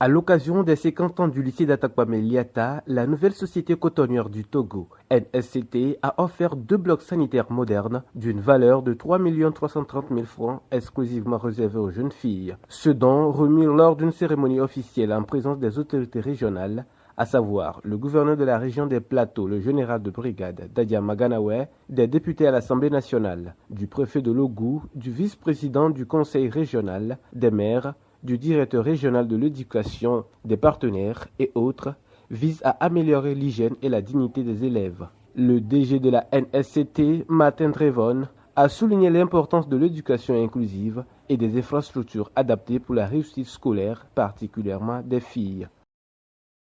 À l'occasion des 50 ans du lycée d'Atakpamé Liata, la nouvelle société cotonnière du Togo, NSCT, a offert 2 blocs sanitaires modernes d'une valeur de 3 330 000 francs exclusivement réservés aux jeunes filles. Ce don remis lors d'une cérémonie officielle en présence des autorités régionales, à savoir le gouverneur de la région des Plateaux, le général de brigade Dadia Maganawe, des députés à l'Assemblée nationale, du préfet de Logou, du vice-président du conseil régional, des maires, du directeur régional de l'éducation, des partenaires et autres, vise à améliorer l'hygiène et la dignité des élèves. Le DG de la NSCT, Martin Trevon, a souligné l'importance de l'éducation inclusive et des infrastructures adaptées pour la réussite scolaire, particulièrement des filles.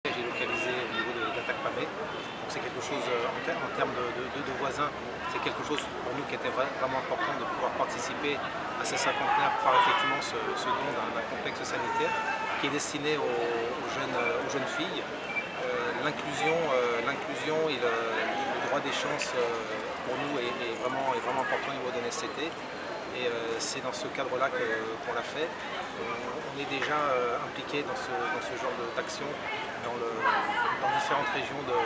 J'ai localisé au niveau d'Atakpamé, donc c'est quelque chose en termes de voisins, c'est quelque chose pour nous qui était vraiment important de pouvoir participer à ces cinquantenaires par effectivement ce don d'un complexe sanitaire qui est destiné aux jeunes filles. L'inclusion et le droit des chances pour nous est vraiment important au niveau de l'NSCT. Et c'est dans ce cadre-là qu'on l'a fait. On est déjà impliqué dans ce genre d'action dans différentes régions du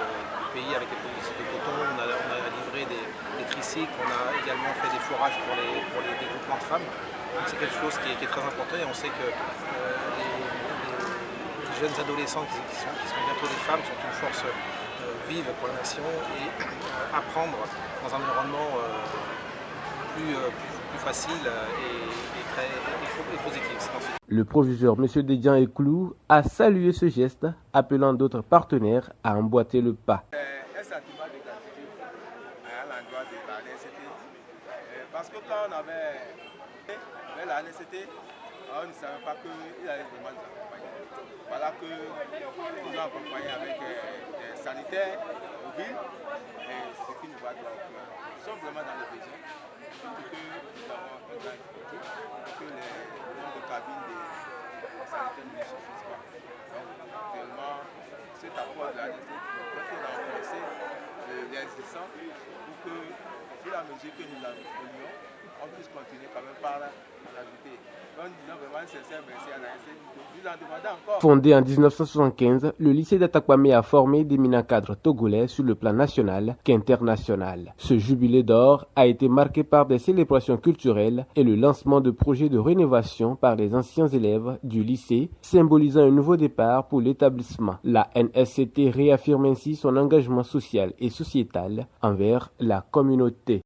pays avec les productions de coton. On a livré des tricycles, on a également fait des forages pour les groupements de femmes. Donc c'est quelque chose qui est très important et on sait que les jeunes adolescentes qui sont bientôt des femmes sont une force vive pour la nation et apprendre dans un environnement plus facile et positif. Le proviseur M. Dedian Eklou a salué ce geste, appelant d'autres partenaires à emboîter le pas. Un sentiment de gratitude à l'endroit de la NSCT, parce que quand on avait fait la NSCT, on ne savait pas qu'il allait vraiment nous accompagner. Voilà que nous avons accompagné avec des sanitaires mobiles, et ce qui nous va de la cœur. Nous sommes vraiment dans le besoin. Surtout que nous avons un grand effectif, que le nombre de cabines des sanitaires ne suffisent pas. Donc actuellement, cet apport de la NSCT peut renforcer les existants pour que, au fur et à mesure que nous l'évoluons, on puisse continuer quand même par l'ajouter. Donc nous disons vraiment un sincère merci à la NSCT. Nous en demandons encore. Fondé en 1975, le lycée d'Atakpamé a formé d'éminents cadres togolais sur le plan national qu'international. Ce jubilé d'or a été marqué par des célébrations culturelles et le lancement de projets de rénovation par les anciens élèves du lycée, symbolisant un nouveau départ pour l'établissement. La NSCT réaffirme ainsi son engagement social et sociétal envers la communauté.